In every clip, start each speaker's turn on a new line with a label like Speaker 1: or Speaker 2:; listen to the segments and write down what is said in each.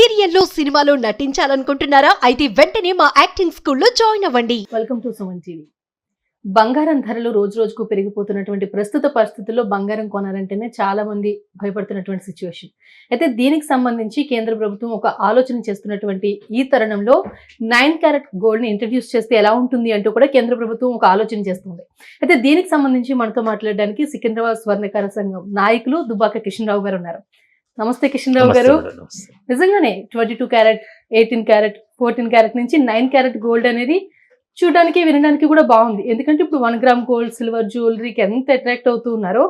Speaker 1: సీరియల్లో సినిమాలో నటించాలనుకుంటున్నారా? అయితే వెంటనే మా యాక్టింగ్ స్కూల్లో జాయిన్ అవ్వండి.
Speaker 2: Welcome to Suman TV. బంగారం ధరలు రోజు రోజుకు పెరిగిపోతున్నటువంటి ప్రస్తుత పరిస్థితుల్లో బంగారం కొనాలంటేనే చాలా మంది భయపడుతున్నటువంటి సిచ్యువేషన్. అయితే దీనికి సంబంధించి కేంద్ర ప్రభుత్వం ఒక ఆలోచన చేస్తున్నటువంటి ఈ తరుణంలో 9 క్యారెట్ గోల్డ్ని ఇంట్రడ్యూస్ చేస్తే ఎలా ఉంటుంది అంటూ కూడా కేంద్ర ప్రభుత్వం ఒక ఆలోచన చేస్తుంది. అయితే దీనికి సంబంధించి మనతో మాట్లాడడానికి సికింద్రాబాద్ స్వర్ణకార సంఘం నాయకులు దుబ్బాక కిషన్ రావు గారు ఉన్నారు. నమస్తే కిషన్ రావు గారు. నిజంగానే 22 క్యారెట్, 18 క్యారెట్, 14 క్యారెట్ నుంచి 9 క్యారెట్ గోల్డ్ అనేది చూడడానికి వినడానికి కూడా బాగుంది. ఎందుకంటే ఇప్పుడు 1 గ్రామ్ గోల్డ్, సిల్వర్ జ్యువెలరీకి ఎంత అట్రాక్ట్ అవుతూ ఉన్నారో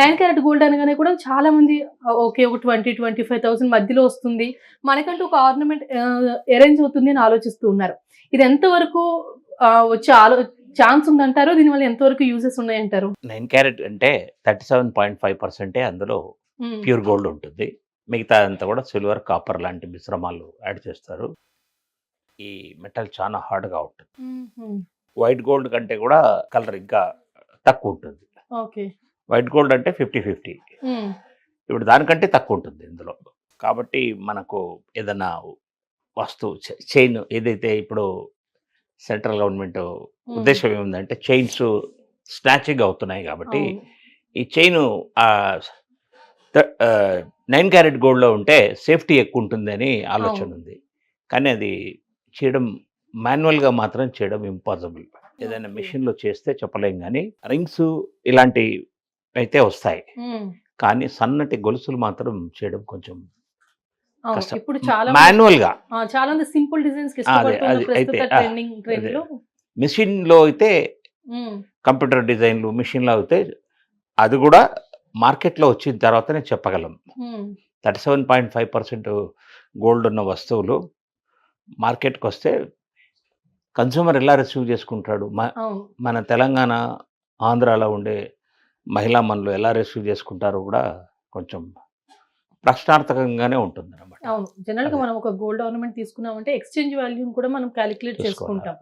Speaker 2: 9 క్యారెట్ గోల్డ్ అనగానే కూడా చాలా మంది ఓకే ఒక 20-25,000 మధ్యలో వస్తుంది, మనకంటూ ఒక ఆర్నమెంట్ అరేంజ్ అవుతుంది అని ఆలోచిస్తూ ఉన్నారు. ఇది ఎంతవరకు వచ్చే ఛాన్స్ ఉందంటారు? దీనివల్ల ఎంతవరకు యూజెస్ ఉన్నాయంటారు?
Speaker 3: 9 క్యారెట్ అంటే 37.5% అందులో ప్యూర్ గోల్డ్ ఉంటుంది. మిగతా అంతా కూడా సిల్వర్, కాపర్ లాంటి మిశ్రమాలు యాడ్ చేస్తారు. ఈ మెటల్ చాలా హార్డ్గా ఉంటుంది. వైట్ గోల్డ్ కంటే కూడా కలర్ ఇంకా తక్కువ ఉంటుంది.
Speaker 2: ఓకే,
Speaker 3: వైట్ గోల్డ్ అంటే 50-50, ఇప్పుడు దానికంటే తక్కువ ఉంటుంది ఇందులో. కాబట్టి మనకు ఏదైనా వస్తువు చైన్ ఏదైతే ఇప్పుడు సెంట్రల్ గవర్నమెంట్ ఉద్దేశం ఏముందంటే చైన్స్ స్నాచింగ్ అవుతున్నాయి కాబట్టి ఈ చైన్ 9 క్యారెట్ గోల్డ్లో ఉంటే సేఫ్టీ ఎక్కువ ఉంటుందని ఆలోచన ఉంది. కానీ అది చేయడం మాన్యువల్గా మాత్రం చేయడం ఇంపాసిబుల్. ఏదైనా మెషిన్లో చేస్తే చెప్పలేం, కానీ రింగ్స్ ఇలాంటి అయితే వస్తాయి, కానీ సన్నటి గొలుసులు మాత్రం చేయడం కొంచెం కష్టం.
Speaker 2: ఇప్పుడు చాలా
Speaker 3: మాన్యువల్ గా
Speaker 2: చాలా మంది సింపుల్ డిజైన్స్
Speaker 3: మెషిన్ లో అయితే కంప్యూటర్ డిజైన్లు మెషిన్ లో అయితే అది కూడా మార్కెట్లో వచ్చిన తర్వాతనే చెప్పగలం. 37.5% గోల్డ్ ఉన్న వస్తువులు మార్కెట్కి వస్తే కన్స్యూమర్ ఎలా రిసీవ్ చేసుకుంటాడు? మన తెలంగాణ, ఆంధ్రాలో ఉండే మహిళా మనులు ఎలా రిసీవ్ చేసుకుంటారో కూడా కొంచెం ప్రశ్నార్థకంగానే ఉంటుంది అన్నమాట.
Speaker 2: అవును, జనరల్గా మనం ఒక గోల్డ్ ఆర్నమెంట్ తీసుకున్నామంటే ఎక్స్చేంజ్ వాల్యూని కూడా మనం క్యాలిక్యులేట్ చేసుకుంటాం.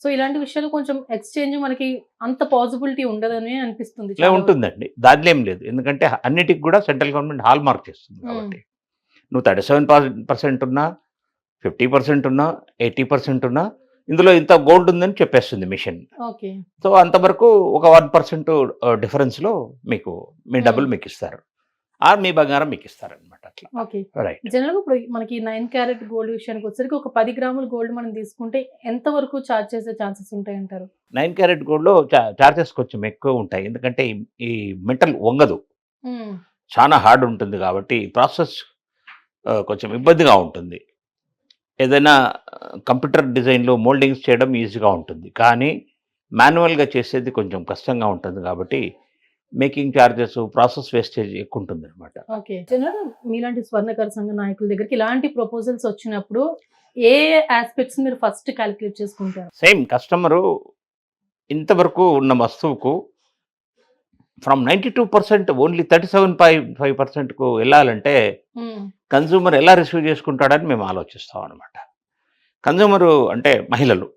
Speaker 2: సో ఇలాంటి విషయాలు కొంచెం ఎక్స్చేంజ్ మనకి అంత పాసిబిలిటీ ఉండదని అనిపిస్తుంది.
Speaker 3: ఉంటుందండి, దానిలో ఏం లేదు. ఎందుకంటే అన్నిటికి కూడా సెంట్రల్ గవర్నమెంట్ హాల్ మార్క్ చేస్తుంది కాబట్టి నువ్వు 37% ఉన్నా, 50% ఉన్నా, 80% ఉన్నా ఇందులో ఇంత గోల్డ్ ఉందని చెప్పేస్తుంది మిషన్. సో అంతవరకు ఒక 1% డిఫరెన్స్లో మీకు మీ డబ్బులు మీకు ఇస్తారు, మీ బంగారం మీకు ఇస్తారనమాట. అట్లా రైట్.
Speaker 2: జనరల్గా ఇప్పుడు మనకి 9 క్యారెట్ గోల్డ్ విషయానికి వచ్చేసరికి ఒక 10 గ్రాముల గోల్డ్ మనం తీసుకుంటే ఎంత వరకు ఛార్జ్ చేసే ఛాన్సెస్ ఉంటాయి అంటారు?
Speaker 3: 9 క్యారెట్ గోల్డ్లో ఛార్జెస్ కొంచెం ఎక్కువ ఉంటాయి. ఎందుకంటే ఈ మెటల్ వంగదు, చాలా హార్డ్ ఉంటుంది కాబట్టి ప్రాసెస్ కొంచెం ఇబ్బందిగా ఉంటుంది. ఏదైనా కంప్యూటర్ డిజైన్లో మోల్డింగ్స్ చేయడం ఈజీగా ఉంటుంది, కానీ మాన్యువల్గా చేసేది కొంచెం కష్టంగా ఉంటుంది కాబట్టి మేకింగ్ ఛార్జెస్, ప్రాసెస్ వేస్టేజ్ ఎక్కువ ఉంటుంది అనమాట.
Speaker 2: ఓకే, జనరల్ మీలాంటి స్వర్ణకార సంఘ నాయకుల దగ్గరికి ఇలాంటి ప్రపోజల్స్ వచ్చినప్పుడు ఏ ఆస్పెక్ట్స్ మీరు ఫస్ట్ క్యాలిక్యులేట్ చేసుకుంటారు?
Speaker 3: సేమ్ కస్టమరు ఇంతవరకు ఉన్న వస్తువుకు ఫ్రమ్ 92% ఓన్లీ 37.5%కు వెళ్ళాలంటే కన్జ్యూమర్ ఎలా రిసీవ్ చేసుకుంటాడని మేము ఆలోచిస్తాం అనమాట. కన్జ్యూమరు అంటే మహిళలు,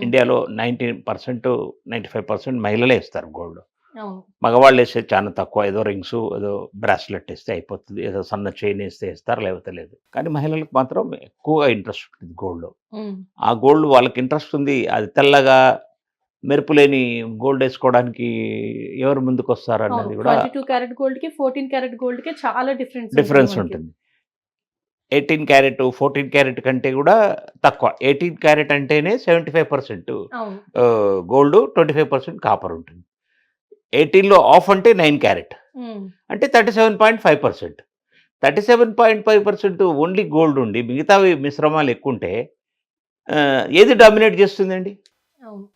Speaker 3: ఇండియాలో 90%, 95% మహిళలే ఇస్తారు గోల్డ్. మగవాళ్ళు వేస్తే చాలా తక్కువ, ఏదో రింగ్స్, ఏదో బ్రాస్లెట్ వేస్తే అయిపోతుంది, ఏదో సన్న చైన్ వేస్తే ఇస్తారు, లేకపోతే లేదు. కానీ మహిళలకు మాత్రం ఎక్కువగా ఇంట్రెస్ట్ ఉంటుంది గోల్డ్. ఆ గోల్డ్ వాళ్ళకి ఇంట్రెస్ట్ ఉంది. అది తెల్లగా మెరుపు లేని గోల్డ్ వేసుకోవడానికి ఎవరు ముందుకు వస్తారు అన్నది కూడా
Speaker 2: 22 క్యారెట్ గోల్డ్ కి 14 క్యారెట్ గోల్డ్ కి చాలా
Speaker 3: డిఫరెన్స్ ఉంటుంది. 18 క్యారెట్ 14 క్యారెట్ కంటే కూడా తక్కువ. 18 క్యారెట్ అంటేనే 75% గోల్డ్, 25% కాపర్ ఉంటుంది. 18లో ఆఫ్ అంటే 9 క్యారెట్ అంటే 37.5%. 37.5% ఓన్లీ గోల్డ్ ఉండి మిగతావి మిశ్రమాలు ఎక్కువ ఉంటే ఏది డామినేట్ చేస్తుందండి?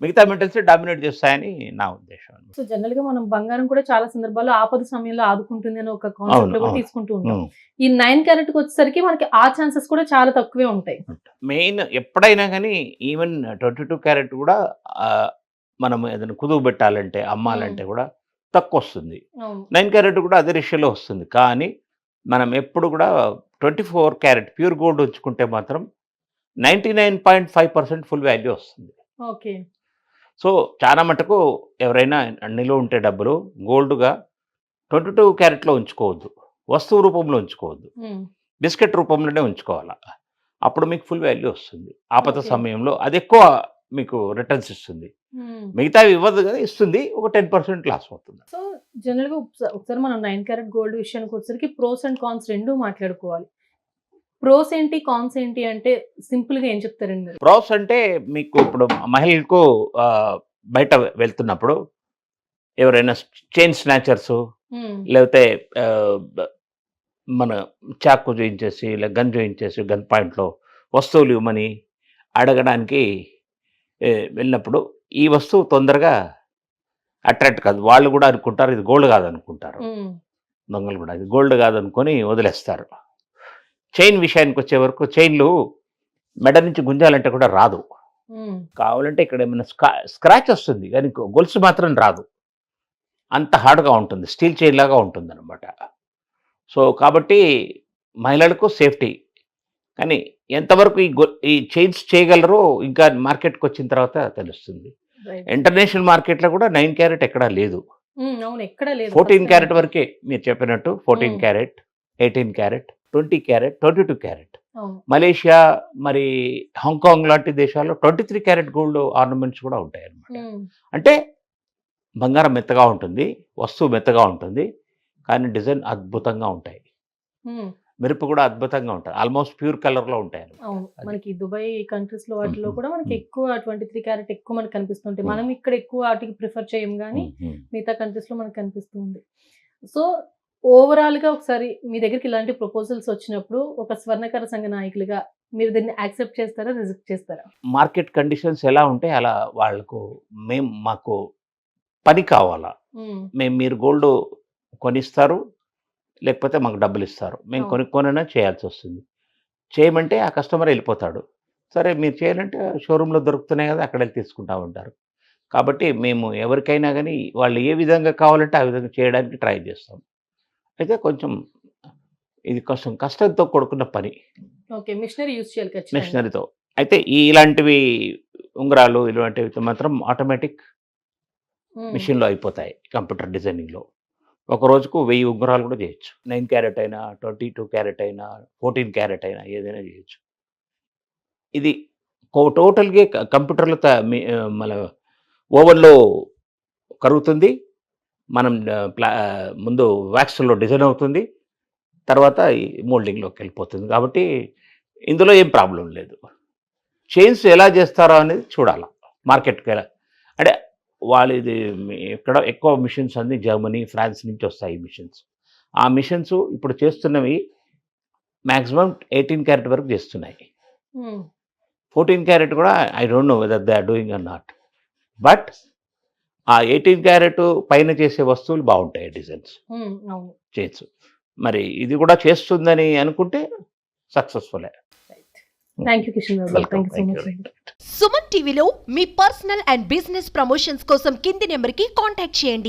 Speaker 3: మిగతా మెటల్స్ డామినేట్ చేస్తాయని నా ఉద్దేశం.
Speaker 2: సో జనరల్ గా మనం బంగారం కూడా చాలా సందర్భాల్లో ఆపద సమయంలో ఆదుకుంటుంది అని ఒక కాన్సెప్ట్ కూడా తీసుకుంటూ ఉంటాం. ఈ 9 క్యారెట్ కి వచ్చేసరికి మనకి ఆ ఛాన్సెస్ కూడా చాలా తక్కువే ఉంటాయి. మెయిన్
Speaker 3: ఎప్పుడైనా కానీ ఈవెన్ 22 క్యారెట్ కూడా మనం ఏదైనా కుదువు పెట్టాలంటే, అమ్మాలంటే కూడా తక్కువ వస్తుంది. 9 క్యారెట్ కూడా అదే రేషియోలో వస్తుంది. కానీ మనం ఎప్పుడు కూడా 24 క్యారెట్ ప్యూర్ గోల్డ్ ఉంచుకుంటే మాత్రం 99.5% ఫుల్ వాల్యూ వస్తుంది.
Speaker 2: ఓకే,
Speaker 3: సో చాలా మటుకు ఎవరైనా నిలువ ఉంటే డబ్బులు గోల్డ్గా 22 క్యారెట్లో ఉంచుకోవద్దు, వస్తువు రూపంలో ఉంచుకోవద్దు. బిస్కెట్ రూపంలోనే ఉంచుకోవాలి. అప్పుడు మీకు ఫుల్ వాల్యూ వస్తుంది. ఆపద
Speaker 2: Okay.
Speaker 3: సమయంలో అది ఎక్కువ మీకు రిటర్న్స్ ఇస్తుంది. మిగతావి ఇవ్వదు కదా, ఇస్తుంది. ఒక 10% లాస్ అవుతుంది.
Speaker 2: సో జనరల్ గా ఒకసారి మనం 9 క్యారెట్ గోల్డ్ విషయానికి వచ్చేసరికి ప్రోస్ అండ్ కాన్స్ రెండు మాట్లాడుకోవాలి. ప్రోస్ ఏంటి, కాన్స్ ఏంటి అంటే సింపుల్ గా ఏం చెప్తారండి మీరు?
Speaker 3: ప్రాస్ అంటే మీకు ఇప్పుడు మహిళలకు బయట వెళ్తున్నప్పుడు ఎవరైనా చైన్ స్నాచర్స్ లేకపోతే మన చాకు చూయించేసి లేదా గన్ చూయించేసి గన్ పాయింట్లో వస్తువులు ఇవ్వమని అడగడానికి వెళ్ళినప్పుడు ఈ వస్తువు తొందరగా అట్రాక్ట్ కాదు. వాళ్ళు కూడా అనుకుంటారు ఇది గోల్డ్ కాదనుకుంటారు. దొంగలు కూడా ఇది గోల్డ్ కాదనుకొని వదిలేస్తారు. చైన్ విషయానికి వచ్చే వరకు చైన్లు మెడ నుంచి గుంజాలంటే కూడా రాదు. కావాలంటే ఇక్కడ ఏమైనా స్క్రాచ్ వస్తుంది కానీ గొలుసు మాత్రం రాదు. అంత హార్డ్గా ఉంటుంది, స్టీల్ చైన్ లాగా ఉంటుంది అనమాట. సో కాబట్టి మహిళలకు సేఫ్టీ. కానీ ఎంతవరకు ఈ చైన్స్ చేయగలరో ఇంకా మార్కెట్కి వచ్చిన తర్వాత తెలుస్తుంది. ఇంటర్నేషనల్ మార్కెట్లో కూడా 9 క్యారెట్ ఎక్కడా లేదు.
Speaker 2: అవును, ఎక్కడ లేదు.
Speaker 3: 14 క్యారెట్ వరకే మీరు చెప్పినట్టు. 14 carrot, 18 carrot, 20 carrot, 22 carrot. Malaysia మరి హాంకాంగ్ లాంటి దేశాల్లో 23 క్యారెట్ గోల్డ్ ఆర్నమెంట్స్ కూడా ఉంటాయి అన్నమాట. అంటే బంగారం మెత్తగా ఉంటుంది, వస్తువు మెత్తగా ఉంటుంది, కానీ డిజైన్ అద్భుతంగా ఉంటాయి. మెరుపు కూడా అద్భుతంగా ఉంటాయి. ఆల్మోస్ట్ ప్యూర్ కలర్లో ఉంటాయి.
Speaker 2: అవును, మనకి దుబాయ్ కంట్రీస్ లో వాటిలో కూడా మనకి ఎక్కువ 23 క్యారెట్ ఎక్కువ మనకి కనిపిస్తుంటాయి. మనం ఇక్కడ ఎక్కువ వాటికి ప్రిఫర్ చేయం కానీ మిగతా కంట్రీస్ లో మనకి కనిపిస్తుంది. సో ఓవరాల్ గా ఒకసారి మీ దగ్గరికి ఇలాంటి ప్రపోజల్స్ వచ్చినప్పుడు ఒక స్వర్ణకార సంఘ నాయకులుగా మీరు దీన్ని యాక్సెప్ట్ చేస్తారా, రిజెక్ట్ చేస్తారా?
Speaker 3: మార్కెట్ కండిషన్స్ ఎలా ఉంటే అలా వాళ్ళకు మాకు పని కావాలా. మీరు గోల్డ్ కొనిస్తారు, లేకపోతే మాకు డబ్బులు ఇస్తారు. మేము కొనుక్కొనైనా చేయాల్సి వస్తుంది. చేయమంటే ఆ కస్టమర్ వెళ్ళిపోతాడు. సరే మీరు చేయాలంటే షోరూంలో దొరుకుతున్నాయి కదా, అక్కడ వెళ్ళి తీసుకుంటా ఉంటారు. కాబట్టి మేము ఎవరికైనా కానీ వాళ్ళు ఏ విధంగా కావాలంటే ఆ విధంగా చేయడానికి ట్రై చేస్తాం. అయితే కొంచెం ఇది కొంచెం కష్టంతో కూడుకున్న పని.
Speaker 2: ఓకే, మిషనరీ యూజ్ చేయాలి ఖచ్చితంగా.
Speaker 3: మిషనరీతో అయితే ఇలాంటివి ఉంగరాలు ఇలాంటివి మాత్రం ఆటోమేటిక్ మిషన్లో అయిపోతాయి. కంప్యూటర్ డిజైనింగ్లో ఒక రోజుకు 1000 ఉంగరాలు కూడా చేయొచ్చు. 9 క్యారెట్ అయినా, 22 క్యారెట్ అయినా, 14 క్యారెట్ అయినా ఏదైనా చేయొచ్చు. ఇది టోటల్గా కంప్యూటర్లో మన ఓవెన్లో కరుగుతుంది. మనం ముందు వ్యాక్స్లో డిజైన్ అవుతుంది, తర్వాత ఈ మోల్డింగ్లోకి వెళ్ళిపోతుంది. కాబట్టి ఇందులో ఏం ప్రాబ్లం లేదు. చైన్స్ ఎలా చేస్తారో అనేది చూడాలి. మార్కెట్కి ఎలా అంటే వాళ్ళు ఇది ఎక్కడ ఎక్కువ మిషన్స్ అన్ని జర్మనీ, ఫ్రాన్స్ నుంచి వస్తాయి ఈ మిషన్స్. ఆ మిషన్స్ ఇప్పుడు చేస్తున్నవి మ్యాక్సిమం 18 క్యారెట్ వరకు చేస్తున్నాయి. 14 క్యారెట్ కూడా I don't know whether they are doing or not. But ఆ 18 క్యారెట్ పైన చేసే వస్తువులు బాగుంటాయి డిజైన్స్ చేయొచ్చు. మరి ఇది కూడా చేస్తుందని అనుకుంటే సక్సెస్ఫుల్.
Speaker 2: థ్యాంక్ యూ కిషన్ గారు. Thank you so much.
Speaker 1: Suman టీవీలో మీ పర్సనల్ అండ్ బిజినెస్ ప్రమోషన్స్ కోసం కింది నెంబర్కి కాంటాక్ట్ చేయండి.